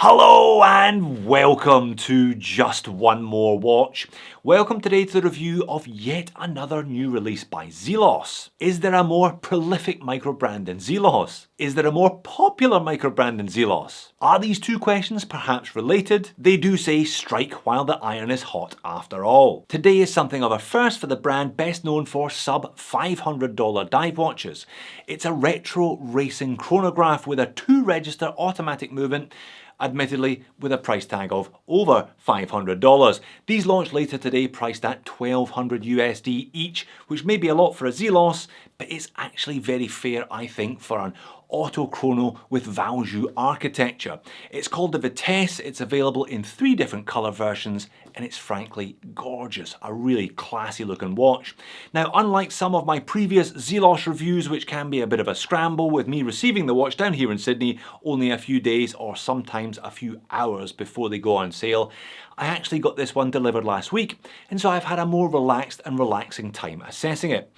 Hello and welcome to Just One More Watch. Welcome today to the review of yet another new release by Zelos. Is there a more prolific micro-brand than Zelos? Is there a more popular micro-brand than Zelos? Are these two questions perhaps related? They do say strike while the iron is hot after all. Today is something of a first for the brand, best known for sub $500 dive watches. It's a retro racing chronograph with a 2-register automatic movement, admittedly with a price tag of over $500. These launched later today priced at $1,200 USD each, which may be a lot for a Zelos, but it's actually very fair, I think, for an autochrono with Valjoux architecture. It's called the Vitesse, it's available in 3 different colour versions, and it's frankly gorgeous, a really classy looking watch. Now, unlike some of my previous Zelos reviews, which can be a bit of a scramble with me receiving the watch down here in Sydney only a few days or sometimes a few hours before they go on sale, I actually got this one delivered last week, and so I've had a more relaxed and relaxing time assessing it.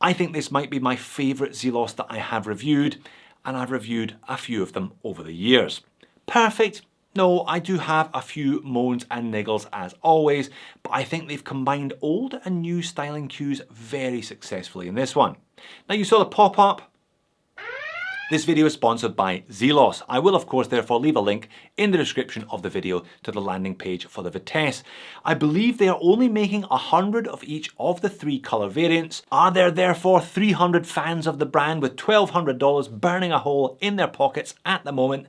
I think this might be my favourite Zelos that I have reviewed, and I've reviewed a few of them over the years. Perfect? No, I do have a few moans and niggles as always, but I think they've combined old and new styling cues very successfully in this one. Now, you saw the pop-up. This video is sponsored by Zelos. I will of course therefore leave a link in the description of the video to the landing page for the Vitesse. I believe they are only making 100 of each of the 3 colour variants. Are there therefore 300 fans of the brand with $1,200 burning a hole in their pockets at the moment?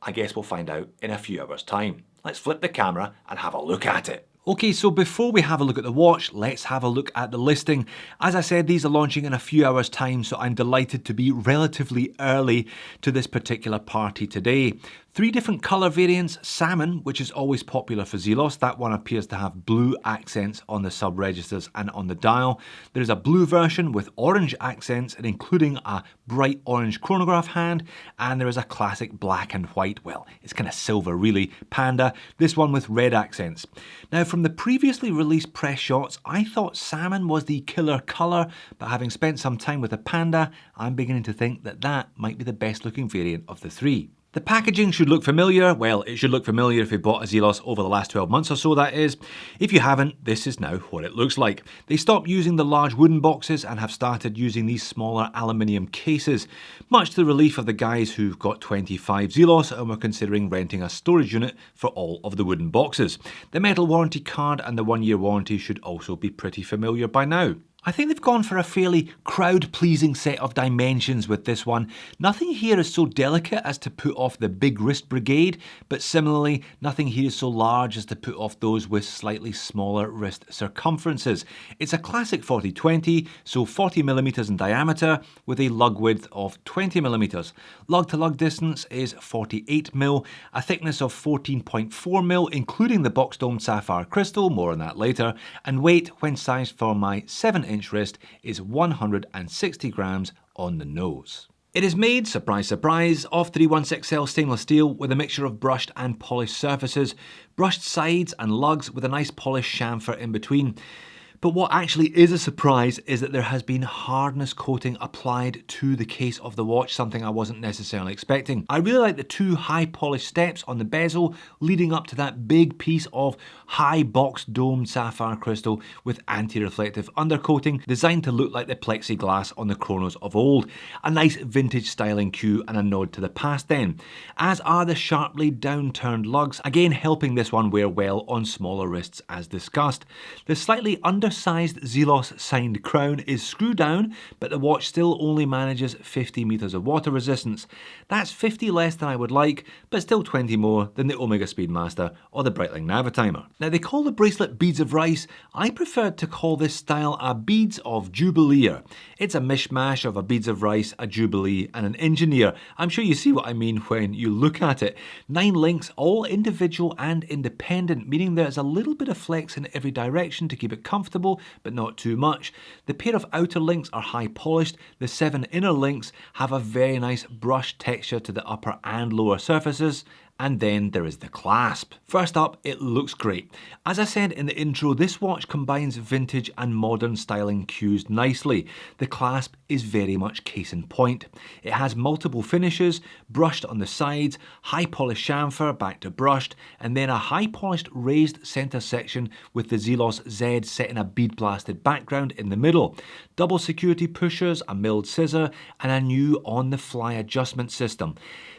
I guess we'll find out in a few hours' time. Let's flip the camera and have a look at it. Okay, so before we have a look at the watch, let's have a look at the listing. As I said, these are launching in a few hours' time, so I'm delighted to be relatively early to this particular party today. 3 different colour variants. Salmon, which is always popular for Zelos. That one appears to have blue accents on the sub-registers and on the dial. There's a blue version with orange accents and including a bright orange chronograph hand. And there is a classic black and white, well, it's kind of silver really, Panda. This one with red accents. Now, from the previously released press shots, I thought salmon was the killer colour, but having spent some time with the Panda, I'm beginning to think that that might be the best looking variant of the 3. The packaging should look familiar. Well, it should look familiar if you bought a Zelos over the last 12 months or so, that is. If you haven't, this is now what it looks like. They stopped using the large wooden boxes and have started using these smaller aluminium cases, much to the relief of the guys who've got 25 Zelos and were considering renting a storage unit for all of the wooden boxes. The metal warranty card and the 1-year warranty should also be pretty familiar by now. I think they've gone for a fairly crowd-pleasing set of dimensions with this one. Nothing here is so delicate as to put off the big wrist brigade, but similarly, nothing here is so large as to put off those with slightly smaller wrist circumferences. It's a classic 40-20, so 40mm in diameter with a lug width of 20mm. Lug-to-lug distance is 48mm, a thickness of 14.4mm, including the box dome sapphire crystal, more on that later, and weight when sized for my 7-inch wrist is 160 grams on the nose. It is made, surprise surprise, of 316L stainless steel with a mixture of brushed and polished surfaces, brushed sides and lugs with a nice polished chamfer in between. But what actually is a surprise is that there has been hardness coating applied to the case of the watch, something I wasn't necessarily expecting. I really like the 2 high polished steps on the bezel leading up to that big piece of high box domed sapphire crystal with anti-reflective undercoating designed to look like the plexiglass on the chronos of old. A nice vintage styling cue and a nod to the past then. As are the sharply downturned lugs, again helping this one wear well on smaller wrists as discussed. The slightly undersized Zelos signed crown is screwed down, but the watch still only manages 50 meters of water resistance. That's 50 less than I would like, but still 20 more than the Omega Speedmaster or the Breitling Navitimer. Now, they call the bracelet beads of rice. I preferred to call this style a beads of jubilee. It's a mishmash of a beads of rice, a jubilee and an engineer. I'm sure you see what I mean when you look at it. 9 links, all individual and independent, meaning there's a little bit of flex in every direction to keep it comfortable, but not too much. The pair of outer links are high polished. The 7 inner links have a very nice brush texture to the upper and lower surfaces. And then there is the clasp. First up, it looks great. As I said in the intro, this watch combines vintage and modern styling cues nicely. The clasp is very much case in point. It has multiple finishes, brushed on the sides, high polished chamfer back to brushed, and then a high polished raised center section with the Zelos Z set in a bead blasted background in the middle. Double security pushers, a milled scissor, and a new on-the-fly adjustment system.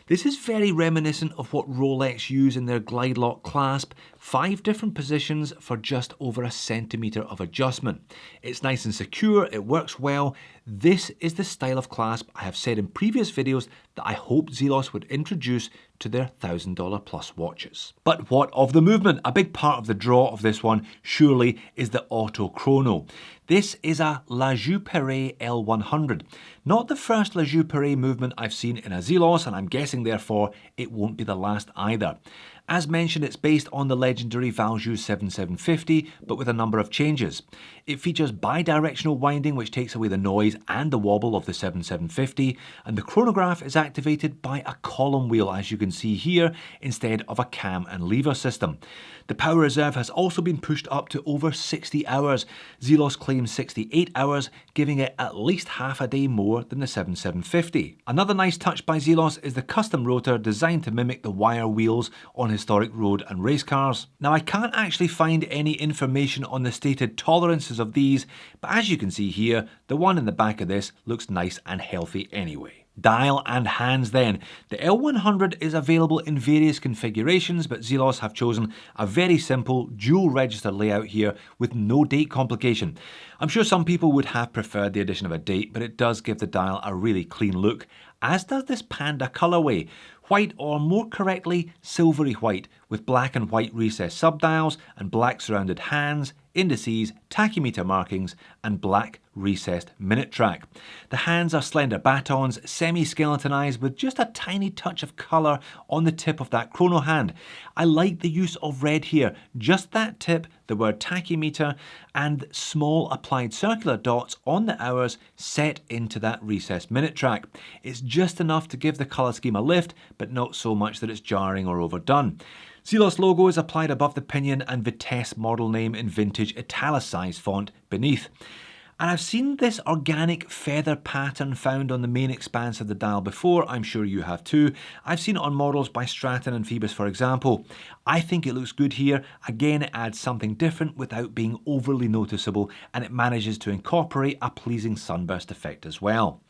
This is very reminiscent of what Rolex use in their Glide Lock clasp, 5 different positions for just over a centimetre of adjustment. It's nice and secure, it works well. This is the style of clasp I have said in previous videos that I hope Zelos would introduce to their $1,000 plus watches. But what of the movement? A big part of the draw of this one surely is the auto chrono. This is a La Joux-Perret L100. Not the first La Joux-Perret movement I've seen in a Zelos, and I'm guessing therefore it won't be the last either. As mentioned, it's based on the legendary Valjoux 7750, but with a number of changes. It features bi-directional winding, which takes away the noise and the wobble of the 7750, and the chronograph is activated by a column wheel, as you can see here, instead of a cam and lever system. The power reserve has also been pushed up to over 60 hours. Zelos claims 68 hours, giving it at least half a day more than the 7750. Another nice touch by Zelos is the custom rotor designed to mimic the wire wheels on historic road and race cars. Now, I can't actually find any information on the stated tolerances of these, but as you can see here, the one in the back of this looks nice and healthy anyway. Dial and hands then. The L100 is available in various configurations, but Zelos have chosen a very simple dual register layout here with no date complication. I'm sure some people would have preferred the addition of a date, but it does give the dial a really clean look, as does this Panda colorway. White, or more correctly, silvery white, with black and white recessed subdials and black surrounded hands, indices, tachymeter markings, and black recessed minute track. The hands are slender batons, semi-skeletonized with just a tiny touch of colour on the tip of that chrono hand. I like the use of red here, just that tip, the word tachymeter, and small applied circular dots on the hours set into that recessed minute track. It's just enough to give the colour scheme a lift, but not so much that it's jarring or overdone. Zelos logo is applied above the pinion and Vitesse model name in vintage italicized font beneath. And I've seen this organic feather pattern found on the main expanse of the dial before, I'm sure you have too. I've seen it on models by Stratton and Phoebus, for example. I think it looks good here. Again, it adds something different without being overly noticeable, and it manages to incorporate a pleasing sunburst effect as well.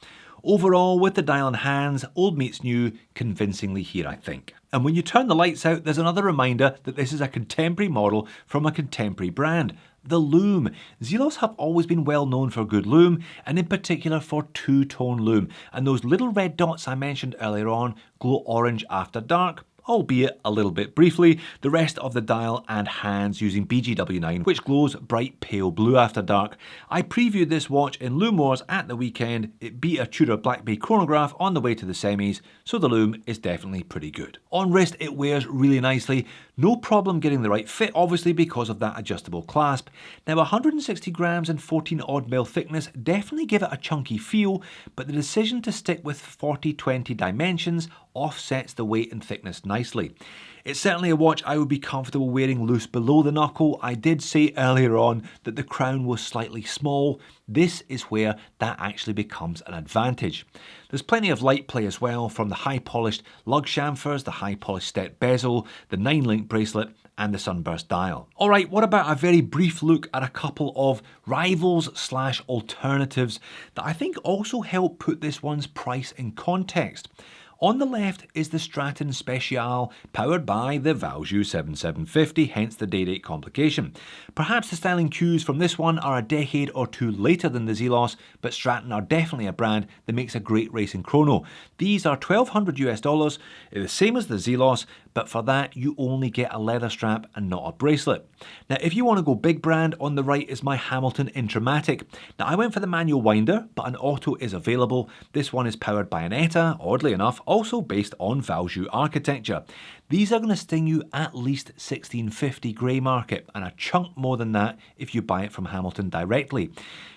Overall, with the dial in hands, old meets new convincingly here, I think. And when you turn the lights out, there's another reminder that this is a contemporary model from a contemporary brand, the Lume. Zelos have always been well known for good lume, and in particular for two-tone lume, and those little red dots I mentioned earlier on glow orange after dark, albeit a little bit briefly. The rest of the dial and hands using BGW9, which glows bright pale blue after dark. I previewed this watch in Lume Wars at the weekend. It beat a Tudor Black Bay chronograph on the way to the semis, so the Lume is definitely pretty good. On wrist, it wears really nicely. No problem getting the right fit, obviously, because of that adjustable clasp. Now, 160 grams and 14 odd mil thickness definitely give it a chunky feel, but the decision to stick with 40-20 dimensions offsets the weight and thickness nicely. It's certainly a watch I would be comfortable wearing loose below the knuckle. I did say earlier on that the crown was slightly small. This is where that actually becomes an advantage. There's plenty of light play as well, from the high polished lug chamfers, the high polished step bezel, the 9-link bracelet, and the sunburst dial. Alright, what about a very brief look at a couple of rivals/alternatives that I think also help put this one's price in context. On the left is the Stratton Speciale, powered by the Valjoux 7750, hence the day-date complication. Perhaps the styling cues from this one are a decade or two later than the Zelos, but Stratton are definitely a brand that makes a great racing chrono. These are $1,200 US, the same as the Zelos, but for that you only get a leather strap and not a bracelet. Now, if you want to go big brand, on the right is my Hamilton Intramatic. Now, I went for the manual winder, but an auto is available. This one is powered by an ETA, oddly enough, also based on Valjoux architecture. These are going to sting you at least $1,650 grey market, and a chunk more than that if you buy it from Hamilton directly.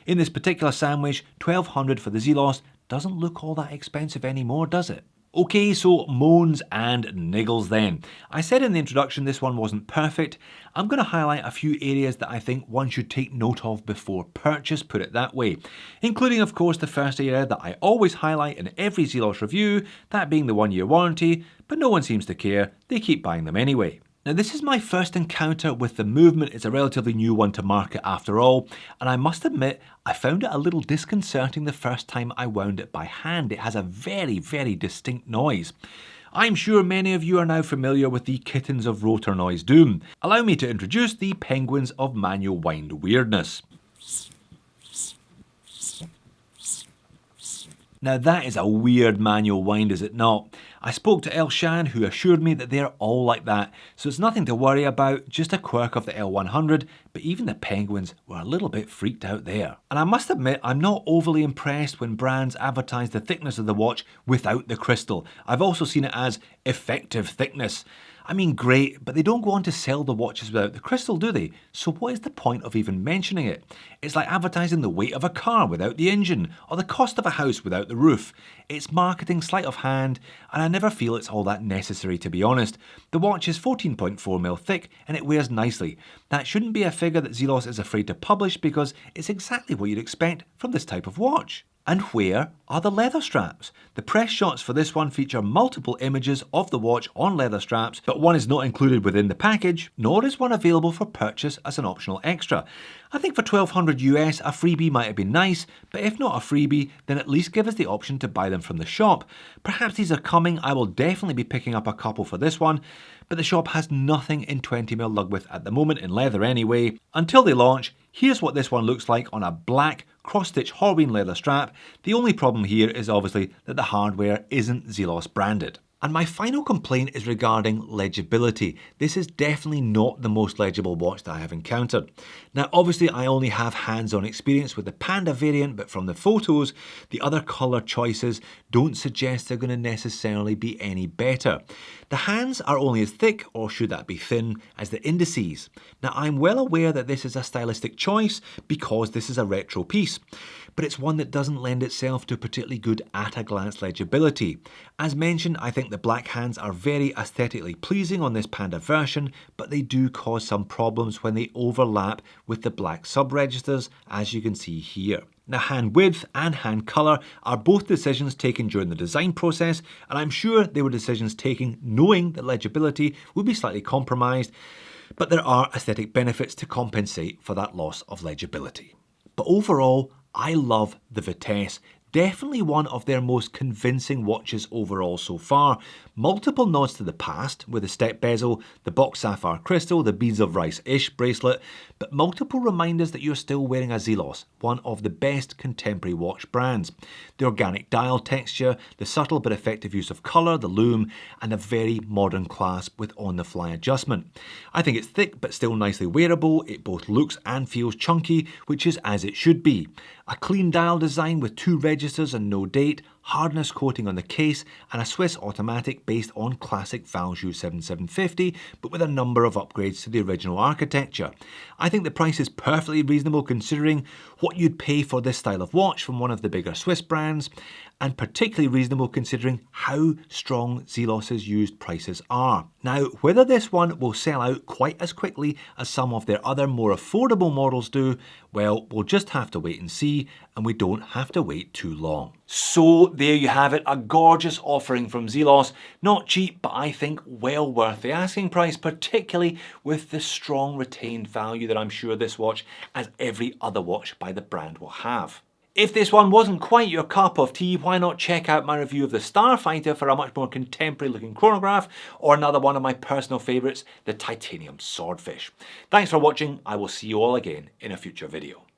In this particular sandwich, $1,200 for the Zelos doesn't look all that expensive anymore, does it? Okay, so moans and niggles then. I said in the introduction this one wasn't perfect. I'm going to highlight a few areas that I think one should take note of before purchase, put it that way. Including of course the first area that I always highlight in every Zelos review, that being the 1-year warranty, but no one seems to care, they keep buying them anyway. Now this is my first encounter with the movement, it's a relatively new one to market after all, and I must admit I found it a little disconcerting the first time I wound it by hand. It has a very, very distinct noise. I'm sure many of you are now familiar with the kittens of rotor noise doom. Allow me to introduce the penguins of manual wind weirdness. Now that is a weird manual wind, is it not? I spoke to Elshan, who assured me that they're all like that, so it's nothing to worry about, just a quirk of the L100, but even the penguins were a little bit freaked out there. And I must admit, I'm not overly impressed when brands advertise the thickness of the watch without the crystal. I've also seen it as effective thickness. I mean, great, but they don't go on to sell the watches without the crystal, do they? So what is the point of even mentioning it? It's like advertising the weight of a car without the engine, or the cost of a house without the roof. It's marketing sleight of hand, and I never feel it's all that necessary, to be honest. The watch is 14.4mm thick, and it wears nicely. That shouldn't be a figure that Zelos is afraid to publish because it's exactly what you'd expect from this type of watch. And where are the leather straps? The press shots for this one feature multiple images of the watch on leather straps, but one is not included within the package, nor is one available for purchase as an optional extra. I think for $1,200 US, a freebie might have been nice, but if not a freebie, then at least give us the option to buy them from the shop. Perhaps these are coming, I will definitely be picking up a couple for this one, but the shop has nothing in 20mm lug width at the moment, in leather anyway. Until they launch, here's what this one looks like on a black cross-stitch Horween leather strap. The only problem here is obviously that the hardware isn't Zelos branded. And my final complaint is regarding legibility. This is definitely not the most legible watch that I have encountered. Now obviously I only have hands-on experience with the Panda variant, but from the photos, the other colour choices don't suggest they're going to necessarily be any better. The hands are only as thick, or should that be thin, as the indices. Now I'm well aware that this is a stylistic choice because this is a retro piece, but it's one that doesn't lend itself to particularly good at-a-glance legibility. As mentioned, I think the black hands are very aesthetically pleasing on this Panda version, but they do cause some problems when they overlap with the black sub-registers, as you can see here. Now hand width and hand colour are both decisions taken during the design process, and I'm sure they were decisions taken knowing that legibility would be slightly compromised, but there are aesthetic benefits to compensate for that loss of legibility. But overall, I love the Vitesse. Definitely one of their most convincing watches overall so far. Multiple nods to the past with the step bezel, the box sapphire crystal, the beads of rice-ish bracelet, but multiple reminders that you're still wearing a Zelos, one of the best contemporary watch brands. The organic dial texture, the subtle but effective use of colour, the lume, and a very modern clasp with on-the-fly adjustment. I think it's thick but still nicely wearable. It both looks and feels chunky, which is as it should be. A clean dial design with 2 registers and no date, hardness coating on the case, and a Swiss automatic based on classic Valjoux 7750, but with a number of upgrades to the original architecture. I think the price is perfectly reasonable considering what you'd pay for this style of watch from one of the bigger Swiss brands, and particularly reasonable considering how strong Zelos's used prices are. Now, whether this one will sell out quite as quickly as some of their other more affordable models do, well, we'll just have to wait and see, and we don't have to wait too long. So there you have it, a gorgeous offering from Zelos. Not cheap, but I think well worth the asking price, particularly with the strong retained value that I'm sure this watch, as every other watch by the brand, will have. If this one wasn't quite your cup of tea, why not check out my review of the Starfighter for a much more contemporary looking chronograph, or another one of my personal favourites, the Titanium Swordfish. Thanks for watching, I will see you all again in a future video.